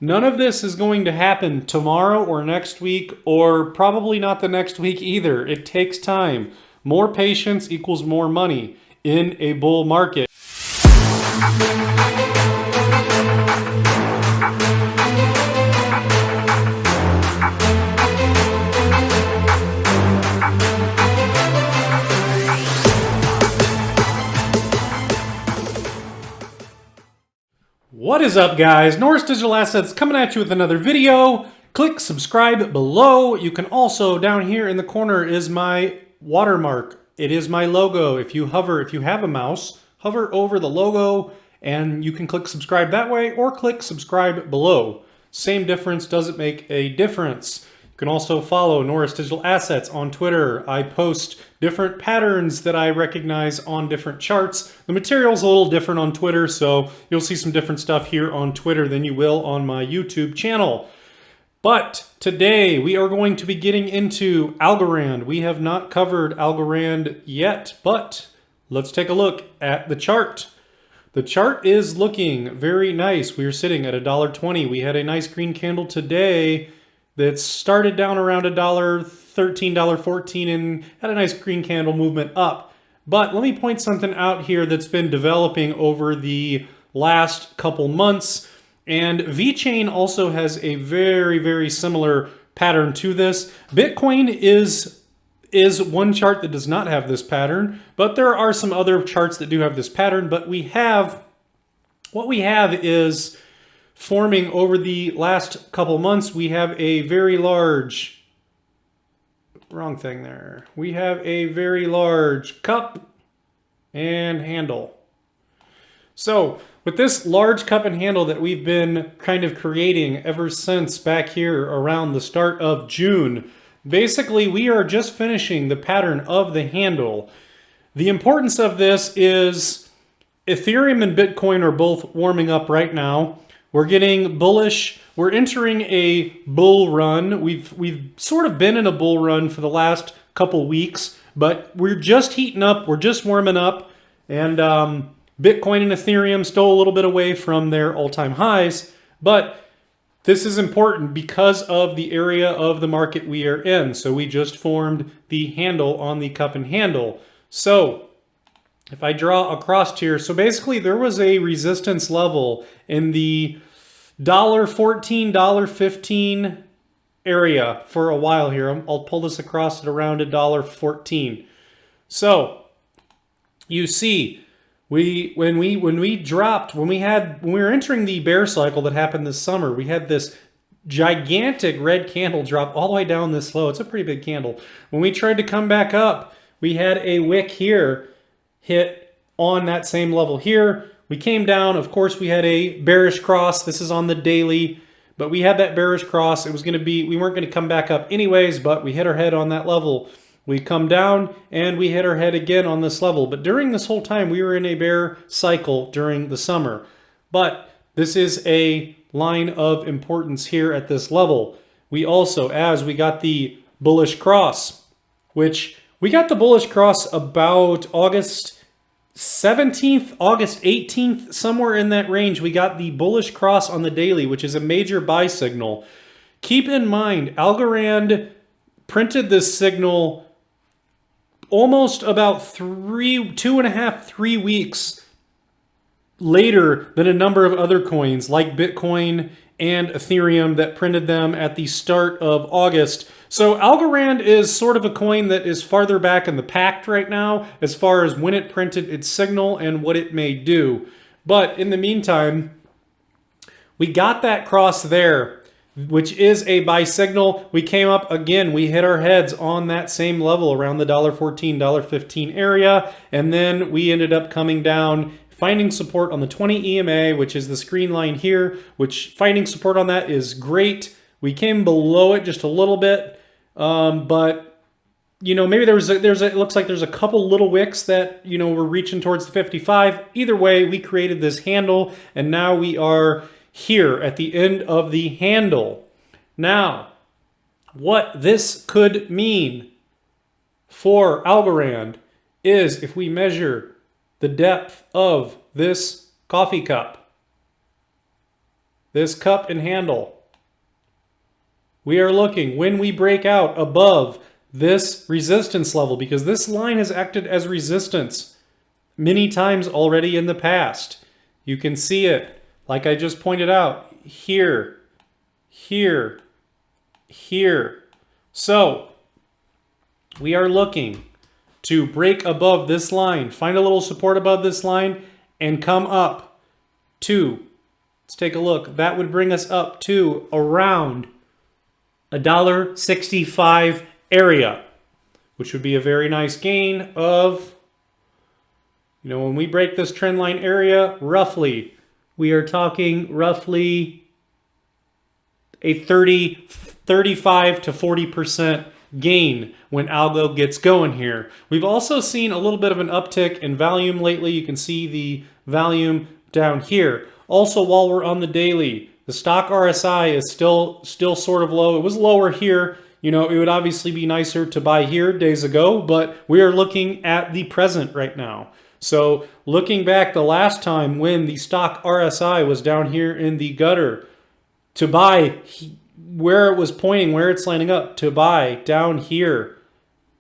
None of this is going to happen tomorrow or next week, or probably not the next week either. It takes time. More patience equals more money in a bull market. What is up, guys? Norris Digital Assets coming at you with another video. Click subscribe below. You can also, down here in the corner is my watermark. It is my logo. If you have a mouse, hover over the logo and you can click subscribe that way or click subscribe below. Same difference, doesn't make a difference. You can also follow Norris Digital Assets on Twitter. I post different patterns that I recognize on different charts. The material's a little different on Twitter, so you'll see some different stuff here on Twitter than you will on my YouTube channel. But today we are going to be getting into Algorand. We have not covered Algorand yet, but let's take a look at the chart. The chart is looking very nice. We are sitting at $1.20. We had a nice green candle today that started down around $1.13, $1.14, and had a nice green candle movement up. But let me point something out here that's been developing over the last couple months. And VeChain also has a very, very similar pattern to this. Bitcoin is one chart that does not have this pattern, but there are some other charts that do have this pattern. But what we have is forming over the last couple months, we have a very large, wrong thing there. We have a very large cup and handle. So with this large cup and handle that we've been kind of creating ever since back here around the start of June, basically we are just finishing the pattern of the handle. The importance of this is Ethereum and Bitcoin are both warming up right now. We're getting bullish. We're entering a bull run. We've sort of been in a bull run for the last couple weeks, but we're just heating up. We're just warming up. And Bitcoin and Ethereum still a little bit away from their all-time highs. But this is important because of the area of the market we are in. So we just formed the handle on the cup and handle. So if I draw across here, so basically there was a resistance level in the $1.14, $1.15 area for a while here. I'll pull this across at around $1.14. So you see, when we were entering the bear cycle that happened this summer, we had this gigantic red candle drop all the way down this low. It's a pretty big candle. When we tried to come back up, we had a wick here hit on that same level here. We came down. Of course, we had a bearish cross. This is on the daily, but we had that bearish cross. It was going to be, we weren't going to come back up anyways, but we hit our head on that level. We come down and we hit our head again on this level. But during this whole time, we were in a bear cycle during the summer. But this is a line of importance here at this level. We also, as we got the bullish cross, which we got the bullish cross about August 17th, August 18th, somewhere in that range. We got the bullish cross on the daily, which is a major buy signal. Keep in mind, Algorand printed this signal almost about 2.5, 3 weeks later than a number of other coins like Bitcoin and Ethereum that printed them at the start of August. So Algorand is sort of a coin that is farther back in the pack right now as far as when it printed its signal and what it may do. But in the meantime, we got that cross there, which is a buy signal. We came up again. We hit our heads on that same level around the $1.14, $1.15 area. And then we ended up coming down, finding support on the 20 EMA, which is the green line here, which finding support on that is great. We came below it just a little bit, but you know, maybe it looks like there's a couple little wicks that, you know, we're reaching towards the 55. Either way, we created this handle, and now we are here at the end of the handle. Now, what this could mean for Algorand is if we measure the depth of this coffee cup. this cup and handle. We are looking when we break out above this resistance level, because this line has acted as resistance many times already in the past. You can see it, like I just pointed out, here, here, here. So we are looking to break above this line, find a little support above this line, and come up to, let's take a look, that would bring us up to around $1.65 area, which would be a very nice gain of, when we break this trend line area, roughly, we are talking roughly a 35 to 40% gain when algo gets going here. We've also seen a little bit of an uptick in volume lately. You can see the volume down here. Also, while we're on the daily, the stock RSI is still sort of low. It was lower here. It would obviously be nicer to buy here days ago, but we are looking at the present right now. So looking back the last time when the stock RSI was down here in the gutter, to buy where it was pointing, where it's lining up, to buy down here,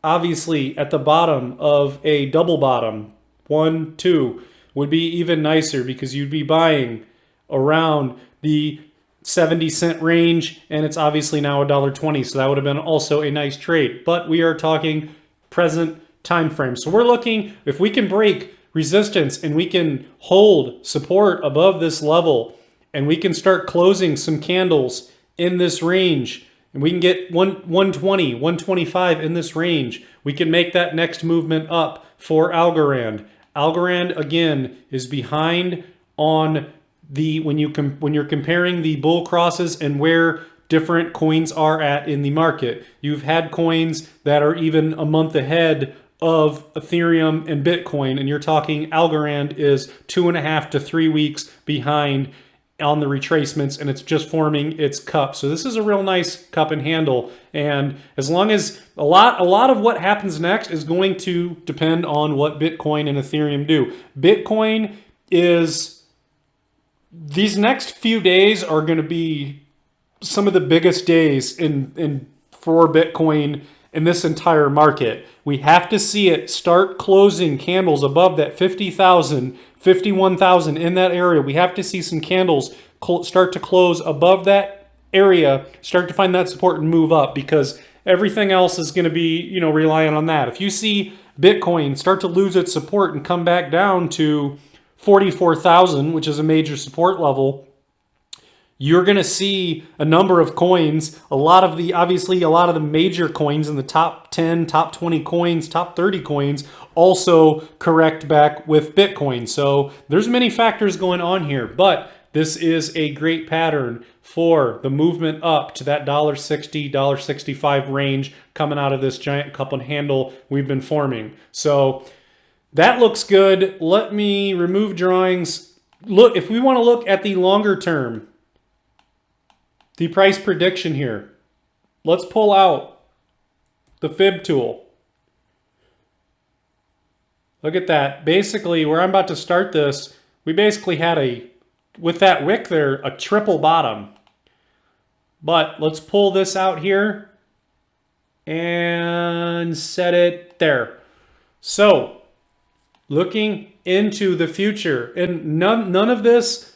obviously at the bottom of a double bottom, 1, 2, would be even nicer because you'd be buying around the 70-cent range, and it's obviously now $1.20, so that would have been also a nice trade. But we are talking present time frame. So we're looking, if we can break resistance and we can hold support above this level, and we can start closing some candles in this range, and we can get 120, 125 in this range, we can make that next movement up for Algorand. Algorand, again, is behind on the, when you're comparing the bull crosses and where different coins are at in the market. You've had coins that are even a month ahead of Ethereum and Bitcoin, and you're talking Algorand is 2.5 to 3 weeks behind on the retracements, and it's just forming its cup. So this is a real nice cup and handle, and as long as a lot of what happens next is going to depend on what Bitcoin and Ethereum do. Bitcoin is, these next few days are going to be some of the biggest days for Bitcoin in this entire market. We have to see it start closing candles above that 50,000, 51,000 in that area. We have to see some candles start to close above that area, start to find that support and move up, because everything else is going to be, relying on that. If you see Bitcoin start to lose its support and come back down to 44,000, which is a major support level, you're going to see a number of coins, obviously a lot of the major coins in the top 10, top 20 coins, top 30 coins also correct back with Bitcoin. So there's many factors going on here, but this is a great pattern for the movement up to that $1.60, $1.65 range coming out of this giant cup and handle we've been forming. So that looks good. Let me remove drawings. Look, if we want to look at the longer term, the price prediction here, let's pull out the fib tool. Look at that. Basically, where I'm about to start this, we basically had with that wick there, a triple bottom. But let's pull this out here and set it there. So, looking into the future, and none of this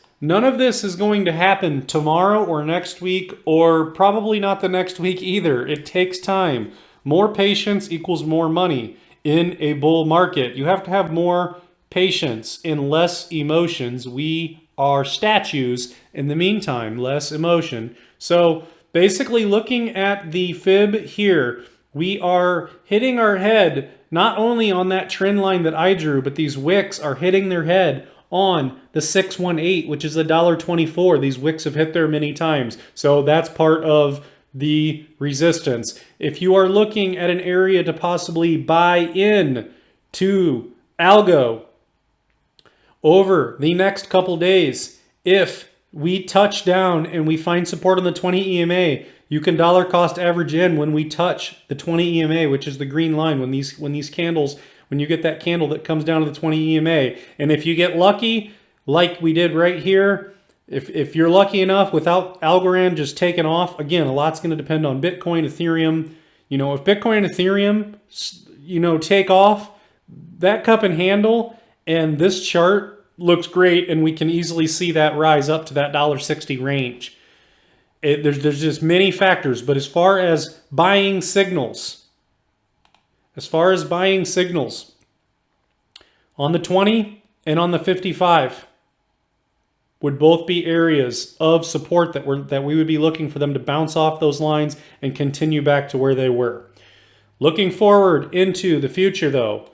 is going to happen tomorrow or next week, or probably not the next week either. It takes time. More patience equals more money in a bull market. You have to have more patience and less emotions. We are statues in the meantime, less emotion. So basically, looking at the fib here, we are hitting our head not only on that trend line that I drew, but these wicks are hitting their head on the 618, which is $1.24. These wicks have hit there many times. So that's part of the resistance. If you are looking at an area to possibly buy in to algo over the next couple days, if we touch down and we find support on the 20 EMA, you can dollar cost average in when we touch the 20 EMA, which is the green line, when these candles, when you get that candle that comes down to the 20 EMA. And if you get lucky, like we did right here, If you're lucky enough without Algorand just taking off, again, a lot's going to depend on Bitcoin, Ethereum. You know, if Bitcoin and Ethereum, you know, take off, that cup and handle and this chart looks great, and we can easily see that rise up to that $1.60 range. There's just many factors, but as far as buying signals, on the 20 and on the 55 would both be areas of support that we would be looking for them to bounce off those lines and continue back to where they were. Looking forward into the future though,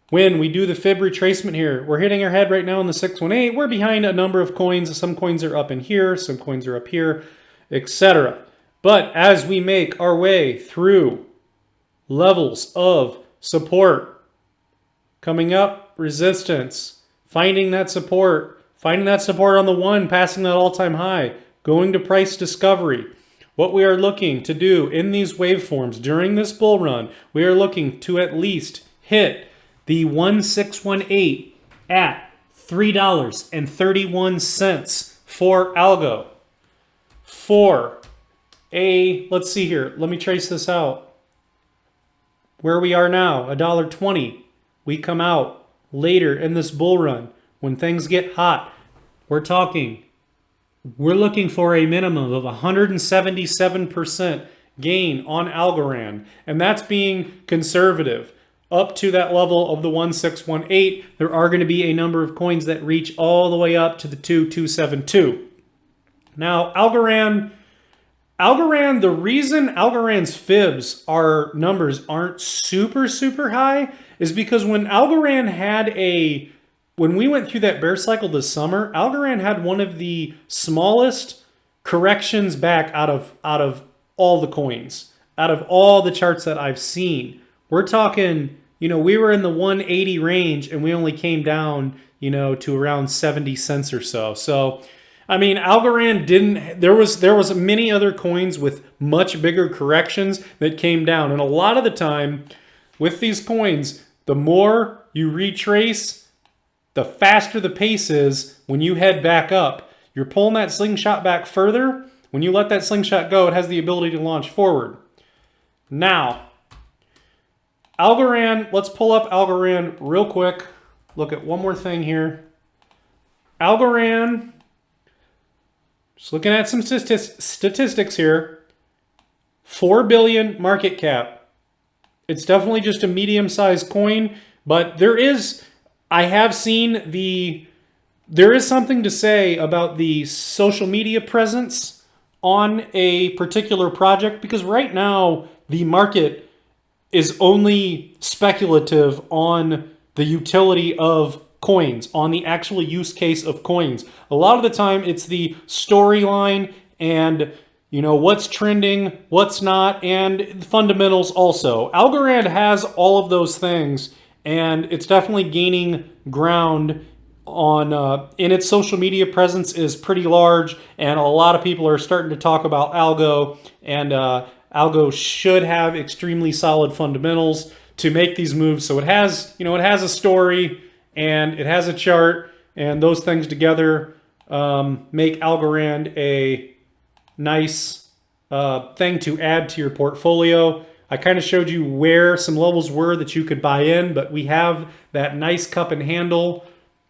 when we do the fib retracement here, we're hitting our head right now in the 618. We're behind a number of coins. Some coins are up in here, some coins are up here, etc. But as we make our way through levels of support, coming up, resistance, finding that support on the 1, passing that all-time high, going to price discovery. What we are looking to do in these waveforms during this bull run, we are looking to at least hit the 1618 at $3.31 for algo. For a, let's see here, let me trace this out. Where we are now, $1.20. We come out later in this bull run when things get hot. We're looking for a minimum of 177% gain on Algorand, and that's being conservative. Up to that level of the 1618, there are going to be a number of coins that reach all the way up to the 2272. Now, Algorand, the reason Algorand's fibs numbers aren't super high is because when we went through that bear cycle this summer, Algorand had one of the smallest corrections back out of all the coins, out of all the charts that I've seen. We're talking, you know, we were in the 180 range and we only came down, you know, to around 70 cents or so. So, I mean, Algorand didn't, there was many other coins with much bigger corrections that came down. And a lot of the time with these coins, the more you retrace, the faster the pace is when you head back up. You're pulling that slingshot back further. When you let that slingshot go, it has the ability to launch forward. Now, Algorand, let's pull up Algorand real quick. Look at one more thing here. Algorand, just looking at some statistics here. 4 billion market cap. It's definitely just a medium-sized coin, but there is something to say about the social media presence on a particular project, because right now the market is only speculative on the utility of coins, on the actual use case of coins. A lot of the time it's the storyline and, you know, what's trending, what's not, and fundamentals also. Algorand has all of those things, and it's definitely gaining ground on in its social media presence is pretty large, and a lot of people are starting to talk about algo, and algo should have extremely solid fundamentals to make these moves. So it has, you know, it has a story and it has a chart, and those things together make Algorand a nice thing to add to your portfolio. I kind of showed you where some levels were that you could buy in, but we have that nice cup and handle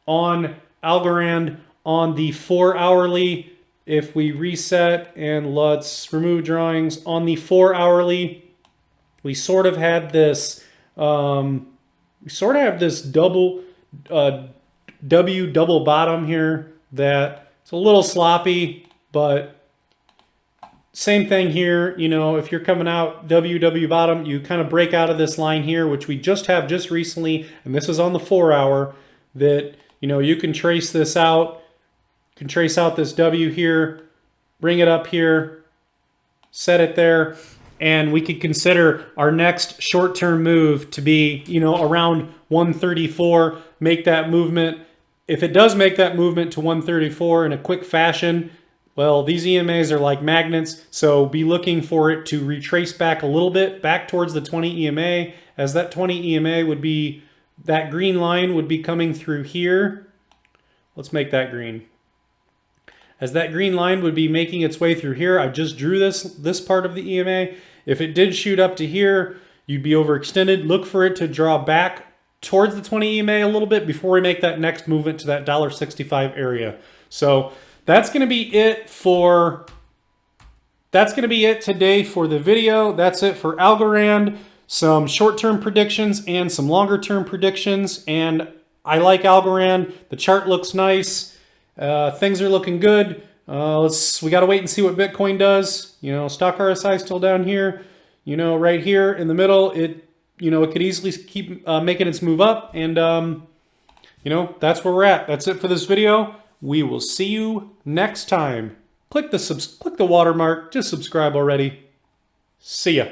on Algorand on the 4 hourly. If we reset and let's remove drawings on the 4 hourly, we sort of had this double W double bottom here that it's a little sloppy, but same thing here. You know, if you're coming out W bottom, you kind of break out of this line here, which we just have just recently, and this is on the 4 hour, that, you know, you can trace this out. You can trace out this W here, bring it up here, set it there, and we could consider our next short-term move to be, you know, around 134, make that movement. If it does make that movement to 134 in a quick fashion, well, these EMAs are like magnets, so be looking for it to retrace back a little bit, back towards the 20 EMA, as that 20 EMA would be, that green line would be coming through here. Let's make that green. as that green line would be making its way through here. I just drew this part of the EMA. If it did shoot up to here, you'd be overextended. Look for it to draw back towards the 20 EMA a little bit before we make that next movement to that $1.65 area. So that's going to be it for today for the video. That's it for Algorand. Some short-term predictions and some longer-term predictions. And I like Algorand. The chart looks nice. Things are looking good. We got to wait and see what Bitcoin does. You know, stock RSI still down here. You know, right here in the middle, it could easily keep making its move up. And, you know, that's where we're at. That's it for this video. We will see you next time. Click the watermark. Just subscribe already. See ya.